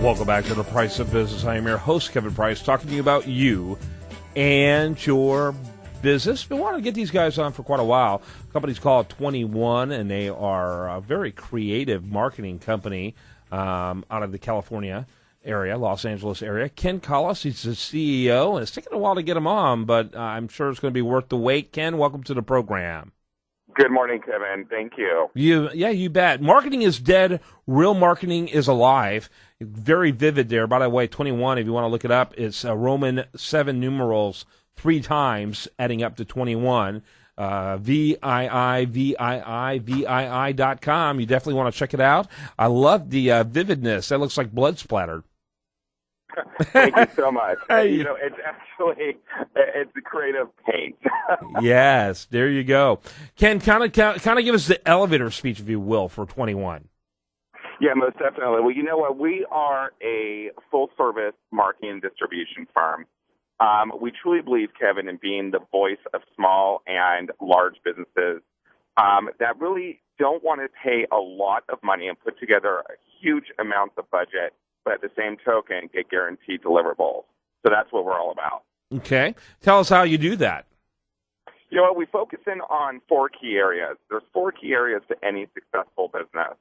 Welcome back to The Price of Business. I am your host, Kevin Price, talking to you about you and your business. Been wanting to get these guys on for quite a while. The company's called 21, and they are a very creative marketing company out of the California area, Los Angeles area. Ken Collis, he's the CEO, and it's taken a while to get him on, but I'm sure it's going to be worth the wait. Ken, welcome to the program. Good morning, Kevin. Thank you. You bet. Marketing is dead. Real marketing is alive. Very vivid there. By the way, 21, if you want to look it up, it's Roman 7 numerals 3 times, adding up to 21. VII.com. You definitely want to check it out. I love the vividness. That looks like blood splattered. Thank you so much. It's actually it's the creative paint. Yes, there you go. Ken, kind of give us the elevator speech, if you will, for 21. Yeah, most definitely. Well, you know what? We are a full-service marketing and distribution firm. We truly believe, Kevin, in being the voice of small and large businesses that really don't want to pay a lot of money and put together huge amounts of budget, but at the same token, get guaranteed deliverables. So that's what we're all about. Okay. Tell us how you do that. You know what? We focus in on 4 key areas. There's 4 key areas to any successful business.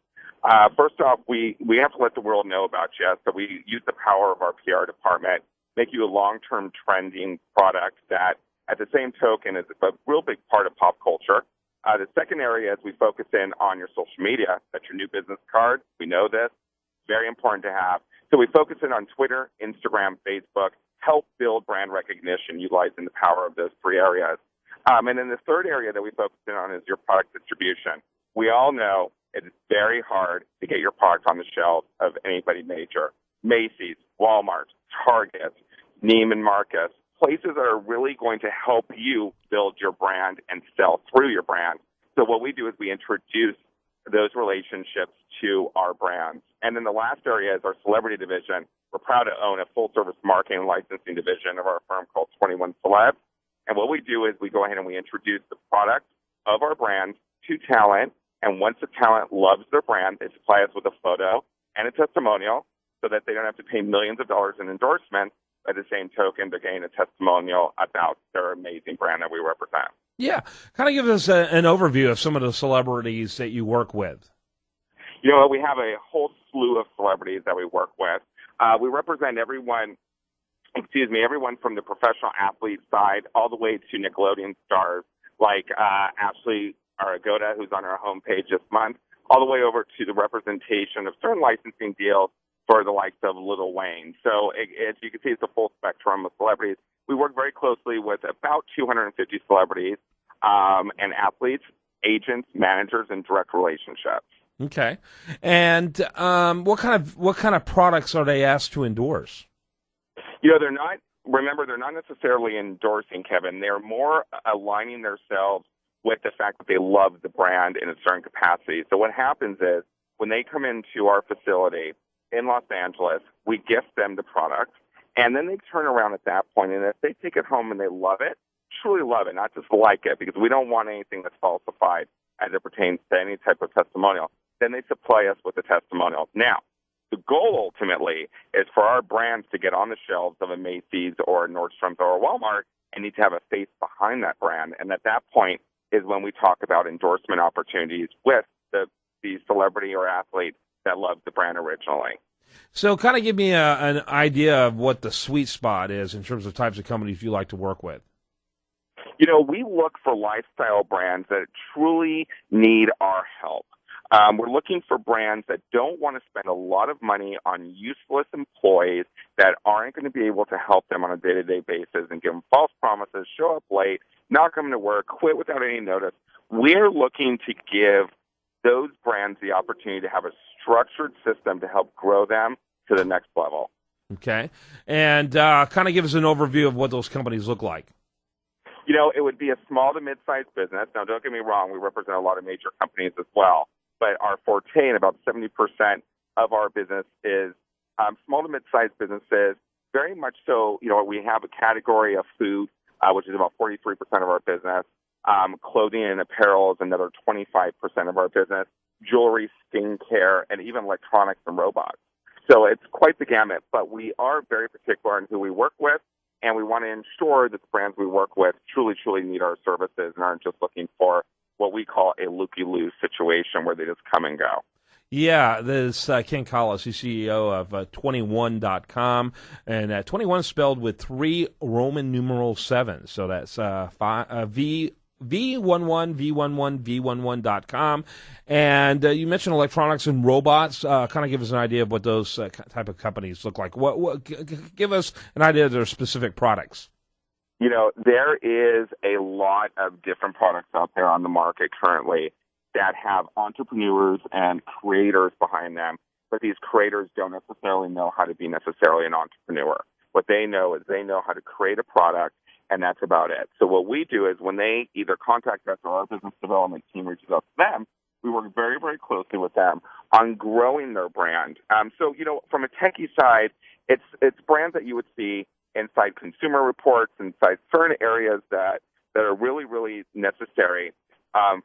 First off, we have to let the world know about you. So we use the power of our PR department, make you a long-term trending product that, at the same token, is a real big part of pop culture. The second area is we focus in on your social media. That's your new business card. We know this. Very important to have. So we focus in on Twitter, Instagram, Facebook, help build brand recognition utilizing the power of those 3 areas. And then the third area that we focus in on is your product distribution. We all know it is very hard to get your product on the shelves of anybody major. Macy's, Walmart, Target, Neiman Marcus, places that are really going to help you build your brand and sell through your brand. So what we do is we introduce those relationships to our brands. And then the last area is our celebrity division. We're proud to own a full-service marketing and licensing division of our firm called 21 Celeb. And what we do is we go ahead and we introduce the product of our brand to talent. And once the talent loves their brand, they supply us with a photo and a testimonial so that they don't have to pay millions of dollars in endorsements. At the same token, they're getting a testimonial about their amazing brand that we represent. Yeah. Kind of give us an overview of some of the celebrities that you work with. You know, we have a whole slew of celebrities that we work with. We represent everyone from the professional athlete side all the way to Nickelodeon stars like Ashley Aragoda, who's on our homepage this month, all the way over to the representation of certain licensing deals for the likes of Lil Wayne. So as you can see, it's a full spectrum of celebrities. We work very closely with about 250 celebrities and athletes, agents, managers, and direct relationships. Okay. And what kind of products are they asked to endorse? You know, they're not necessarily endorsing, Kevin. They're more aligning themselves with the fact that they love the brand in a certain capacity. So what happens is when they come into our facility in Los Angeles, we gift them the product, and then they turn around at that point, and if they take it home and they love it, truly love it, not just like it, because we don't want anything that's falsified as it pertains to any type of testimonial, then they supply us with a testimonial. Now, the goal ultimately is for our brands to get on the shelves of a Macy's or a Nordstrom's or a Walmart and need to have a face behind that brand. And at that point is when we talk about endorsement opportunities with the celebrity or athlete that loves the brand originally. So kind of give me an idea of what the sweet spot is in terms of types of companies you like to work with. You know, we look for lifestyle brands that truly need our help. We're looking for brands that don't want to spend a lot of money on useless employees that aren't going to be able to help them on a day-to-day basis and give them false promises, show up late, not come to work, quit without any notice. We're looking to give those brands the opportunity to have a structured system to help grow them to the next level. Okay. And kind of give us an overview of what those companies look like. You know, it would be a small to mid-sized business. Now, don't get me wrong. We represent a lot of major companies as well. But our forte and about 70% of our business is small to mid-sized businesses. Very much so, you know, we have a category of food, which is about 43% of our business. Clothing and apparel is another 25% of our business. Jewelry, skincare, and even electronics and robots. So it's quite the gamut, but we are very particular in who we work with, and we want to ensure that the brands we work with truly, truly need our services and aren't just looking for what we call a looky-loo situation where they just come and go. Yeah, this Ken Collis, he's CEO of 21.com, and 21 is spelled with 3 Roman numeral 7, so that's V11, V11, V11.com. And you mentioned electronics and robots. Kind of give us an idea of what those type of companies look like. Give us an idea of their specific products. You know, there is a lot of different products out there on the market currently that have entrepreneurs and creators behind them, but these creators don't necessarily know how to be necessarily an entrepreneur. What they know is they know how to create a product, and that's about it. So what we do is when they either contact us or our business development team reaches out to them, we work very, very closely with them on growing their brand. So, you know, from a techie side, it's brands that you would see inside consumer reports, inside certain areas that are really, really necessary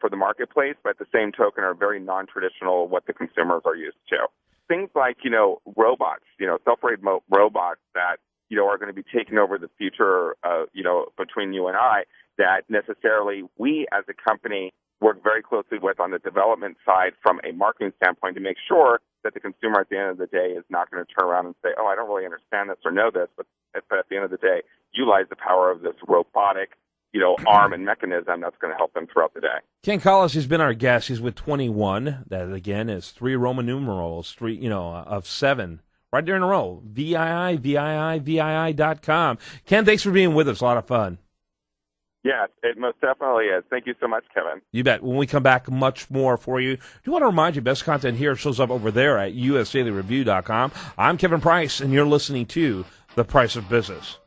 for the marketplace, but at the same token are very non-traditional what the consumers are used to. Things like, you know, robots, you know, self-remote robots that, you know, are going to be taking over the future, you know, between you and I, that necessarily we as a company work very closely with on the development side from a marketing standpoint to make sure that the consumer at the end of the day is not going to turn around and say, oh, I don't really understand this or know this, but at the end of the day, utilize the power of this robotic, you know, arm and mechanism that's going to help them throughout the day. Ken Collis has been our guest. He's with 21. That, again, is 3 Roman numerals, 3, you know, of 7. Right there in a row. VII.com. Ken, thanks for being with us. A lot of fun. Yes, it most definitely is. Thank you so much, Kevin. You bet. When we come back, much more for you. Do want to remind you, best content here shows up over there at usdailyreview.com. I'm Kevin Price, and you're listening to The Price of Business.